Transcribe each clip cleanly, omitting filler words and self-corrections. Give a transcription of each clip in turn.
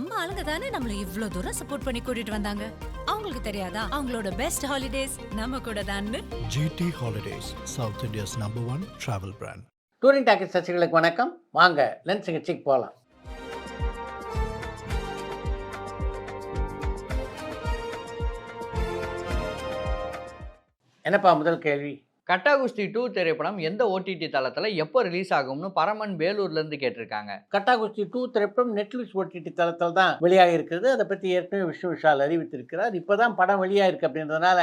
நம்ம ஆளுங்க தானே நம்மள இவ்ளோ தூரம் சப்போர்ட் பண்ணி கூட்டிட்டு வந்தாங்க. அவங்களுக்கு தெரியாதா அவங்களோட பெஸ்ட் ஹாலிடேஸ் நம்ம கூட தான்னு. GT Holidays, South India's #1 travel brand. Touring டாக்கெட் சசிகளுக்கு வணக்கம். வாங்க லென்ஸ் நிகழ்ச்சிக்கு போகலாம். என்னப்பா முதல் கேள்வி? கட்டா குஸ்தி 2 திரைப்படம் எந்த ஓடிடி தளத்துல எப்போ ரிலீஸ் ஆகும்னு பரமன் வேலூர்ல இருந்து கேட்டிருக்காங்க. கட்டா குஸ்தி 2 திரைப்படம் நெட்ஃப்ளிக்ஸ் ஓடிடி தளத்தில் தான் வெளியாக இருக்கிறது. அதை பற்றி ஏற்கனவே விஷ்ணு விஷால் அறிவித்திருக்கிறார். இப்போ தான் படம் வெளியாக இருக்குது அப்படின்றதுனால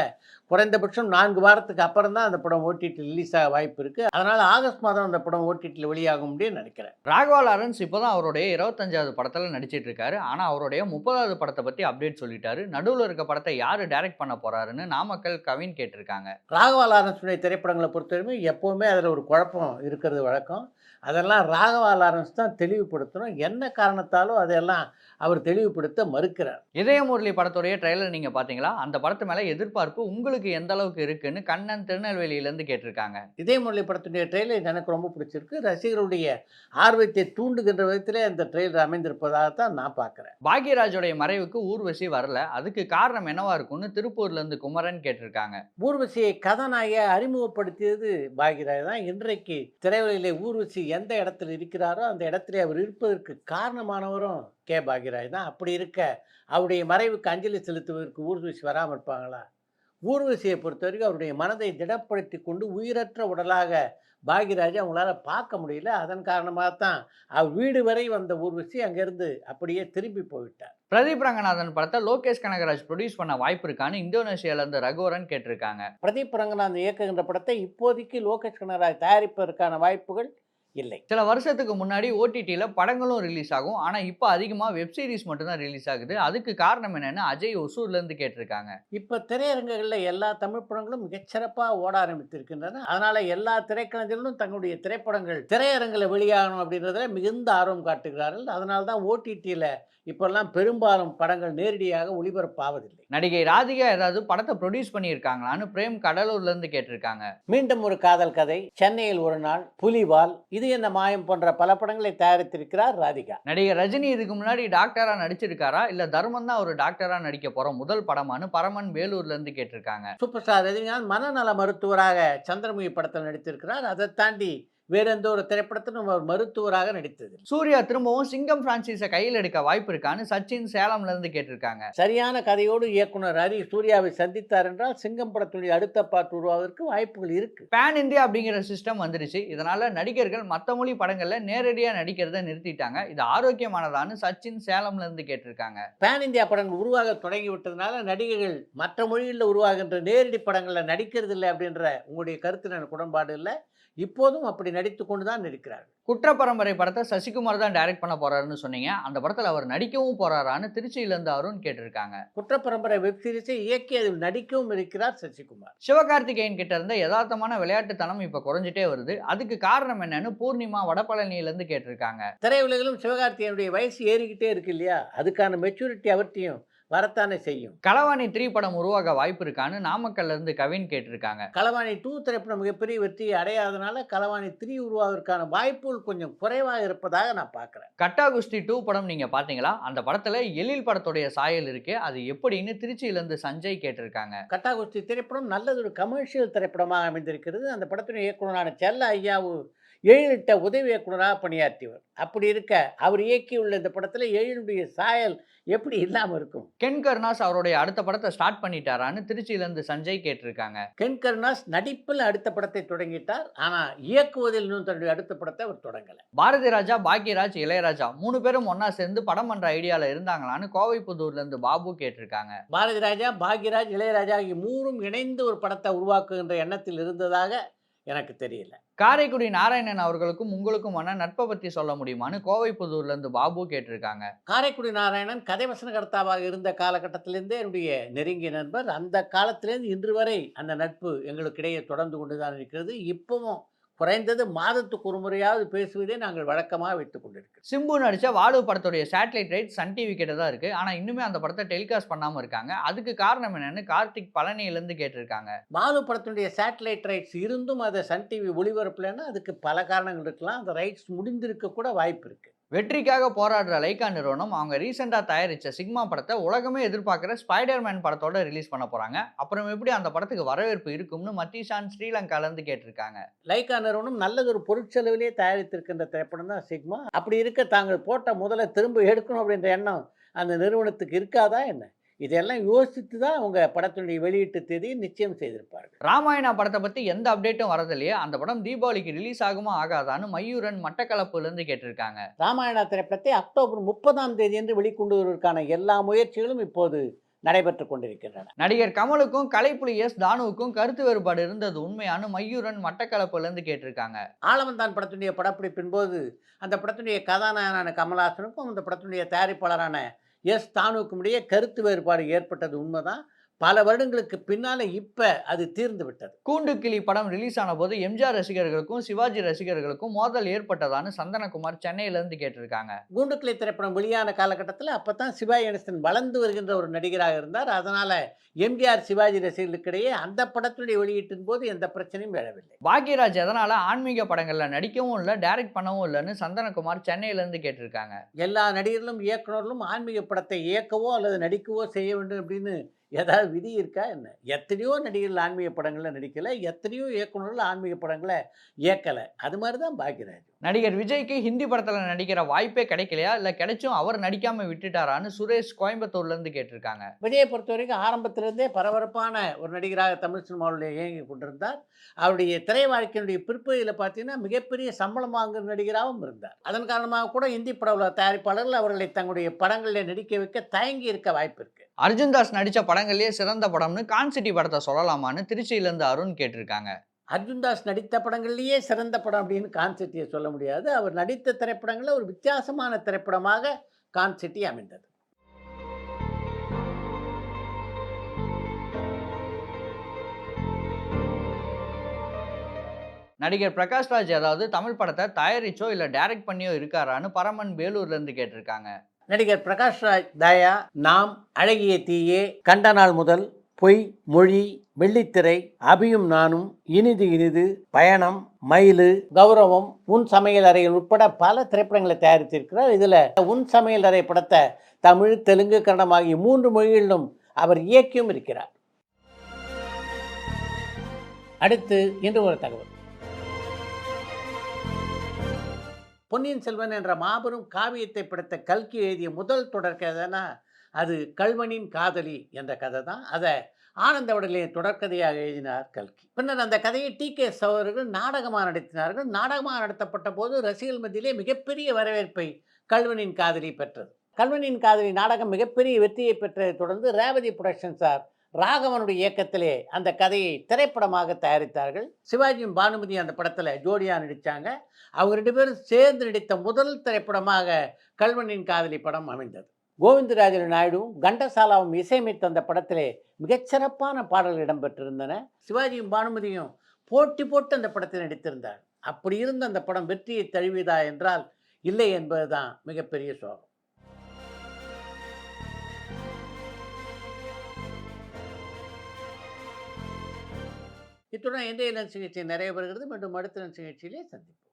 குறைந்தபட்சம் 4 வாரத்துக்கு அப்புறம் தான் அந்த படம் ஓடிடி ரிலீஸ் ஆக வாய்ப்பு இருக்குது. அதனால் ஆகஸ்ட் மாதம் அந்த படம் ஓடிடியில் வெளியாகும் அப்படின்னு நினைக்கிறேன். ராகவா லாரன்ஸ் இப்போதான் அவருடைய 25வது படத்துல நடிச்சிட்டு இருக்காரு. ஆனா அவருடைய 30வது படத்தை பத்தி அப்டேட் சொல்லிட்டாரு. நடுவில் இருக்க படத்தை யாரு டைரக்ட் பண்ண போறாருன்னு நாமக்கல் கவின் கேட்டிருக்காங்க. ராகவா லாரன்ஸுடைய திரைப்படங்களை பொறுத்தவரைக்கும் எப்போவுமே அதில் ஒரு குழப்பம் இருக்கிறது வழக்கம். அதெல்லாம் ராகவா லாரன்ஸ் தான் தெளிவுபடுத்தணும். என்ன காரணத்தாலோ அதையெல்லாம் அவர் தெளிவுபடுத்த மறுக்கிறார். இதயமுரளி படத்துடைய ட்ரெய்லர் நீங்க பாத்தீங்களா? அந்த படத்து மேல எதிர்பார்ப்பு உங்களுக்கு எந்த அளவுக்கு இருக்குன்னு கண்ணன் திருநெல்வேலியில இருந்து கேட்டிருக்காங்க. இதயமுரளி படத்துடைய ட்ரெய்லர் எனக்கு ரொம்ப பிடிச்சிருக்கு. ரசிகர்களுடைய ஆர்வத்தை தூண்டுகின்ற விதத்திலே அந்த ட்ரெய்லர் அமைந்திருப்பதாகத்தான் நான் பார்க்குறேன். பாக்யராஜோடைய மறைவுக்கு ஊர்வசி வரல, அதுக்கு காரணம் என்னவா இருக்கும்னு திருப்பூர்ல இருந்து குமரன் கேட்டிருக்காங்க. ஊர்வசியை கதாநாயகியை அறிமுகப்படுத்தியது பாக்யராஜ் தான். இன்றைக்கு திரையுலகிலே ஊர்வசி எந்த இடத்துல இருக்கிறாரோ அந்த இடத்துல அவர் இருப்பதற்கு காரணமானவரும் கே பாக்யராஜ் தான். அப்படி இருக்க அவருடைய மறைவுக்கு அஞ்சலி செலுத்துவதற்கு ஊர்வசி வராமல் இருப்பாங்களா? ஊர்வசியை பொறுத்த வரைக்கும் அவருடைய மனதை திடப்படுத்தி கொண்டு உயிரற்ற உடலாக பாக்யராஜை அவங்களால பார்க்க முடியல. அதன் காரணமாகத்தான் அவர் வீடு வரை வந்த ஊர்வசி அங்கேருந்து அப்படியே திரும்பி போய்விட்டார். பிரதீப் ரங்கநாதன் படத்தை லோகேஷ் கனகராஜ் ப்ரொடியூஸ் பண்ண வாய்ப்பு இருக்கான்னு இந்தோனேஷியால இருந்து ரகுவரன் கேட்டிருக்காங்க. பிரதீப் ரங்கநாதன் இயக்குகின்ற படத்தை இப்போதைக்கு லோகேஷ் கனகராஜ் தயாரிப்பதற்கான வாய்ப்புகள் இல்லை. சில வருஷத்துக்கு முன்னாடி ஓடிடியில் படங்களும் ரிலீஸ் ஆகும். ஆனால் இப்போ அதிகமாக வெப் சீரிஸ் மட்டும்தான் ரிலீஸ் ஆகுது. அதுக்கு காரணம் என்னன்னு அஜய் ஒசூர்லேருந்து கேட்டிருக்காங்க. இப்போ திரையரங்குகளில் எல்லா தமிழ் படங்களும் மிகச்சிறப்பாக ஓட ஆரம்பித்திருக்கின்றன. அதனால் எல்லா திரைக்கலைஞர்களும் தங்களுடைய திரைப்படங்கள் திரையரங்கில் வெளியாகணும் அப்படின்றதுல மிகுந்த ஆர்வம் காட்டுகிறார்கள். அதனால தான் ஓடிடியில் இப்போல்லாம் பெரும்பாலும் படங்கள் நேரடியாக ஒளிபரப்பாவதில்லை. நடிகை ராதிகா ஏதாவது படத்தை ப்ரொடியூஸ் பண்ணியிருக்காங்களான்னு பிரேம் கடலூர்லேருந்து கேட்டிருக்காங்க. மீண்டும் ஒரு காதல் கதை, சென்னையில் ஒரு நாள், புலிவால், இது என்ன மாயம் போன்ற பல படங்களை தயாரித்திருக்கிறார் ராதிகா. நடிகர் ரஜினி இதுக்கு முன்னாடி டாக்டரா நடிச்சிருக்காரா இல்ல தர்மன் தான் ஒரு டாக்டரா நடிக்க போற முதல் படமானு பரமன் வேலூர்ல இருந்து கேட்டிருக்காங்க. சூப்பர் ஸ்டார் ரஜினிகாந்த் மனநல மருத்துவராக சந்திரமுகி படத்தில் நடித்திருக்கிறார். அதை தாண்டி வேற எந்த ஒரு திரைப்படத்திலும் அவர் மருத்துவராக நடித்தது. சூர்யா திரும்பவும் சிங்கம் பிரான்சிஸை கையில் எடுக்க வாய்ப்பு இருக்கான்னு சச்சின் சேலம்ல இருந்து கேட்டிருக்காங்க. சரியான கதையோடு இயக்குனர் ஹரி சூர்யாவை சந்தித்தார் என்றால் சிங்கம் படத்துடைய அடுத்த பாட்டு உருவாவதற்கு வாய்ப்புகள் இருக்கு. பேன் இந்தியா அப்படிங்கிற சிஸ்டம் வந்துருச்சு. இதனால நடிகர்கள் மற்ற மொழி படங்கள்ல நேரடியா நடிக்கிறத நிறுத்திட்டாங்க. இது ஆரோக்கியமானதான்னு சச்சின் சேலம்ல இருந்து கேட்டிருக்காங்க. பேன் இந்தியா படங்கள் உருவாக தொடங்கி விட்டதுனால நடிகர்கள் மற்ற மொழிகளில் உருவாகின்ற நேரடி படங்களில் நடிக்கிறது இல்லை அப்படின்ற உங்களுடைய கருத்து எனக்கு உடன்பாடு இல்லை. இப்போதும் அப்படி நடித்து கொண்டு தான் இருக்கிறார்கள். குற்ற பரம்பரை படத்தை சசிகுமார் தான் டைரக்ட் பண்ண போறாருன்னு சொன்னீங்க. அந்த படத்தில் அவர் நடிக்கவும் போறாரான்னு திருச்சியிலேருந்து அருண் கேட்டிருக்காங்க. குற்ற பரம்பரை வெப் சீரிஸை இயக்கி அதில் நடிக்கவும் இருக்கிறார் சசிகுமார். சிவகார்த்திகேயன் கிட்ட இருந்த யதார்த்தமான விளையாட்டுத்தனம் இப்போ குறைஞ்சிட்டே வருது. அதுக்கு காரணம் என்னன்னு பூர்ணிமா வடபழனியிலேருந்து கேட்டிருக்காங்க. திரையுலகிலும் சிவகார்த்திகேயனுடைய வயசு ஏறிக்கிட்டே இருக்கு இல்லையா? அதுக்கான மெச்சூரிட்டி அவர்த்தையும் வரத்தானே செய்யும். களவாணி 3 படம் உருவாக வாய்ப்பு இருக்கான்னு நாமக்கல்ல இருந்து கவின் கேட்டிருக்காங்க. களவாணி 2 திரைப்படம் மிகப்பெரிய வெற்றியை அடையாதனால களவாணி 3 உருவாவதற்கான வாய்ப்புகள் கொஞ்சம் குறைவாக இருப்பதாக நான் பார்க்குறேன். கட்டா குஸ்தி 2 படம் நீங்க பாத்தீங்களா? அந்த படத்துல எழில் படத்துடைய சாயல் இருக்கு. அது எப்படின்னு திருச்சியிலிருந்து சஞ்சய் கேட்டிருக்காங்க. கட்டா குஸ்தி திரைப்படம் நல்லதொரு கமர்ஷியல் திரைப்படமாக அமைந்திருக்கிறது. அந்த படத்தின் இயக்குனரான செல்ல ஐயாவு எழிலிட்ட உதவி இயக்குனராக பணியாற்றியவர். அப்படி இருக்க அவர் இயக்கியுள்ள இந்த படத்தில் எழிலுடைய சாயல் எப்படி இல்லாமல் இருக்கும்? கென் கருணாஸ் அவருடைய அடுத்த படத்தை ஸ்டார்ட் பண்ணிட்டாரான்னு திருச்சியிலிருந்து சஞ்சய் கேட்டிருக்காங்க. கென் கருணாஸ் நடிப்பில் அடுத்த படத்தை தொடங்கிட்டார். ஆனால் இயக்குவதில் இன்னும் தன்னுடைய அடுத்த படத்தை அவர் தொடங்கலை. பாரதி ராஜா, பாக்யராஜ், இளையராஜா 3 பேரும் ஒன்னா சேர்ந்து படம் பண்ற ஐடியால இருந்தாங்களான்னு கோவைப்புதூர்ல இருந்து பாபு கேட்டிருக்காங்க. பாரதி ராஜா, பாக்யராஜ், இளையராஜா ஆகிய 3ம் இணைந்து ஒரு படத்தை உருவாக்குகின்ற எண்ணத்தில் இருந்ததாக எனக்கு தெரியல. காரைக்குடி நாராயணன் அவர்களுக்கும் உங்களுக்கும் நட்பை பற்றி சொல்ல முடியுமான்னு கோவைப்புதூர்ல இருந்து பாபு கேட்டிருக்காங்க. காரைக்குடி நாராயணன் கதை வசனகர்த்தாவாக இருந்த காலகட்டத்திலிருந்தே என்னுடைய நெருங்கிய நண்பர். அந்த காலத்திலேருந்து இன்று வரை அந்த நட்பு எங்களுக்கிடையே தொடர்ந்து கொண்டுதான் இருக்கிறது. இப்பவும் குறைந்தது மாதத்துக்கு ஒரு முறையாவது பேசுவதே நாங்கள் வழக்கமாக வைத்துக் கொண்டிருக்கிறோம். சிம்பு நடிச்ச வாலு படத்துடைய சேட்டலைட் ரைட் சன் டிவி கிட்ட தான் இருக்கு. ஆனா இன்னுமே அந்த படத்தை டெலிகாஸ்ட் பண்ணாம இருக்காங்க. அதுக்கு காரணம் என்னன்னு கார்த்திக் பழனியிலிருந்து கேட்டிருக்காங்க. வாலு படத்தினுடைய சேட்டலைட் ரைட்ஸ் இருந்தும் அதை சன் டிவி ஒளிபரப்பலைன்னா அதுக்கு பல காரணங்கள் இருக்கலாம். அந்த ரைட்ஸ் முடிந்திருக்க கூட வாய்ப்பு இருக்கு. வெற்றிக்காக போராடுற லைக்கா நிறுவனம் அவங்க ரீசெண்டா தயாரிச்ச சிக்மா படத்தை உலகமே எதிர்பார்க்கிற ஸ்பைடர்மேன் படத்தோட ரிலீஸ் பண்ண போறாங்க. அப்புறம் எப்படி அந்த படத்துக்கு வரவேற்பு இருக்கும்னு மத்தீஷான் ஸ்ரீலங்கால இருந்து கேட்டிருக்காங்க. லைக்கா நிறுவனம் நல்லதொரு பொருட்செலவிலே தயாரித்திருக்கின்ற திரைப்படம் தான் சிக்மா. அப்படி இருக்க தாங்கள் போட்ட முதல்ல திரும்ப எடுக்கணும் அப்படின்ற எண்ணம் அந்த நிறுவனத்துக்கு இருக்காதா என்ன? இதெல்லாம் யோசித்து தான் அவங்க படத்தினுடைய வெளியீட்டு தேதியை நிச்சயம் செய்திருப்பார்கள். ராமாயணா படத்தை பத்தி எந்த அப்டேட்டும் வரதில்லையே, அந்த படம் தீபாவளிக்கு ரிலீஸ் ஆகுமா ஆகாதான்னு மயூரன் மட்டக்களப்புல இருந்து கேட்டிருக்காங்க. ராமாயணா திரைப்படத்தை அக்டோபர் 30ஆம் தேதி என்று வெளிக்கொண்டு வருவதற்கான எல்லா முயற்சிகளும் இப்போது நடைபெற்றுக் கொண்டிருக்கின்றன. நடிகர் கமலுக்கும் கலைப்புலி எஸ் தானுவுக்கும் கருத்து வேறுபாடு இருந்தது உண்மையான மயூரன் மட்டக்களப்புல இருந்து கேட்டிருக்காங்க. ஆலவந்தான் படத்தினுடைய படப்பிடிப்பின் போது அந்த படத்தினுடைய கதாநாயகனான கமல்ஹாசனுக்கும் அந்த படத்தினுடைய தயாரிப்பாளரான எஸ் தானுவுக்கும் இடையே கருத்து வேறுபாடு ஏற்பட்டது உண்மைதான். பல வருடங்களுக்கு பின்னால இப்ப அது தீர்ந்து விட்டது. கூண்டுக்கிளி படம் ரிலீஸ் ஆன போது எம்ஜிஆர் ரசிகர்களுக்கும் சிவாஜி ரசிகர்களுக்கும் மோதல் ஏற்பட்டதான்னு சந்தனகுமார் சென்னையில இருந்து கேட்டிருக்காங்க. கூண்டுக்கிளி திரைப்படம் வெளியான காலகட்டத்தில் அப்பதான் சிவாஜி கணேசன் வளர்ந்து வருகின்ற ஒரு நடிகராக இருந்தார். அதனால எம்ஜிஆர் சிவாஜி ரசிகர்களுக்கிடையே அந்த படத்தினுடைய வெளியீட்டின் போது எந்த பிரச்சனையும் எழவில்லை. பாக்யராஜ் எதனால ஆன்மீக படங்கள்ல நடிக்கவும் இல்லை, டைரக்ட் பண்ணவும் இல்லைன்னு சந்தனகுமார் சென்னையில இருந்து கேட்டிருக்காங்க. எல்லா நடிகர்களும் இயக்குநர்களும் ஆன்மீக படத்தை இயக்கவோ அல்லது நடிக்கவோ செய்ய வேண்டும் அப்படின்னு ஏதாவது விதி இருக்கா என்ன? எத்தனையோ நடிகர்கள் ஆன்மீக படங்களில் நடிக்கலை, எத்தனையோ இயக்குநர்கள் ஆன்மீக படங்களை இயக்கலை. அது மாதிரி தான் பாக்யராஜ். நடிகர் விஜய்க்கு ஹிந்தி படத்துல நடிக்கிற வாய்ப்பே கிடைக்கலையா, இல்ல கிடைச்சும் அவர் நடிக்காம விட்டுட்டாரான்னு சுரேஷ் கோயம்புத்தூர்ல இருந்து கேட்டிருக்காங்க. விஜயை பொறுத்த வரைக்கும் ஆரம்பத்திலிருந்தே பரபரப்பான ஒரு நடிகராக தமிழ் சினிமாவில் இயங்கி கொண்டிருந்தார். அவருடைய திரை வாழ்க்கையினுடைய பிற்பகுதியில் பார்த்தீங்கன்னா மிகப்பெரிய சம்பளம் வாங்குகிற நடிகராகவும் இருந்தார். அதன் காரணமாக கூட இந்தி பட உலக தயாரிப்பாளர்கள் அவர்களை தங்களுடைய படங்களில் நடிக்க வைக்க தயங்கி இருக்க வாய்ப்பு இருக்கு. அர்ஜுன் தாஸ் நடிச்ச படங்கள்லயே சிறந்த படம்னு கான்சிட்டி படத்தை சொல்லலாமான்னு திருச்சியில இருந்து அருண் கேட்டிருக்காங்க. அர்ஜுன் தாஸ் நடித்த படங்கள்லேயே சிறந்த படம் அப்படின்னு கான்சிட்டியை சொல்ல முடியாது. அவர் நடித்த திரைப்படங்களில் ஒரு வித்தியாசமான திரைப்படமாக கான்சிட்டி அமைந்தது. நடிகர் பிரகாஷ்ராஜ் ஏதாவது தமிழ் படத்தை தயாரிச்சோ இல்ல டைரக்ட் பண்ணியோ இருக்காரான்னு பரமன் வேலூர்ல இருந்து கேட்டிருக்காங்க. நடிகர் பிரகாஷ்ராஜ் தயா, நாம், அழகிய தீயே, கண்ட நாள் முதல், பொய், மொழி, வெள்ளித்திரை, அபியும் நானும், இனிது இனிது, பயணம், மயிலு, கௌரவம், உன் சமையல் அறையில் உட்பட பல திரைப்படங்களை தயாரித்திருக்கிறார். இதில் உன் சமையல் அறை படத்தை தமிழ், தெலுங்கு, கன்னடம் ஆகிய 3 மொழிகளிலும் அவர் இயக்கியும் இருக்கிறார். அடுத்து இன்று ஒரு தகவல். பொன்னியின் செல்வன் என்ற மாபெரும் காவியத்தை படைத்த கல்கி எழுதிய முதல் தொடர் கதைனா அது கல்வனின் காதலி என்ற கதை தான். அதை ஆனந்த விடலின் தொடர்கதையாக எழுதினார் கல்கி. பின்னர் அந்த கதையை TKS அவர்கள் நாடகமாக நடத்தினார்கள். நாடகமாக நடத்தப்பட்ட போது ரசிகர்கள் மத்தியிலே மிகப்பெரிய வரவேற்பை கல்வனின் காதலி பெற்றது. கல்வனின் காதலி நாடகம் மிகப்பெரிய வெற்றியை பெற்றதை தொடர்ந்து ரேவதி புரொடக்ஷன்ஸார் ராகவனுடைய இயக்கத்திலே அந்த கதையை திரைப்படமாக தயாரித்தார்கள். சிவாஜியும் பானுமதி அந்த படத்தில் ஜோடியாக நடித்தாங்க. அவங்க 2 பேரும் சேர்ந்து நடித்த முதல் திரைப்படமாக கல்வனின் காதலி படம் அமைந்தது. கோவிந்தராஜ நாயுடுவும் கண்டசாலாவும் இசையமைத்த அந்த படத்திலே மிகச்சிறப்பான பாடல்கள் இடம்பெற்றிருந்தன. சிவாஜியும் பானுமதியும் போட்டி போட்டு அந்த படத்தில் நடித்திருந்தார். அப்படி இருந்த அந்த படம் வெற்றியை தழுவியதா என்றால் இல்லை என்பதுதான் மிகப்பெரிய சோகம். இத்துடன் இன்றைய லஞ்ச் நிகழ்ச்சி நிறைய வருகிறது. மீண்டும் அடுத்த லஞ்ச் நிகழ்ச்சியிலே சந்திப்போம்.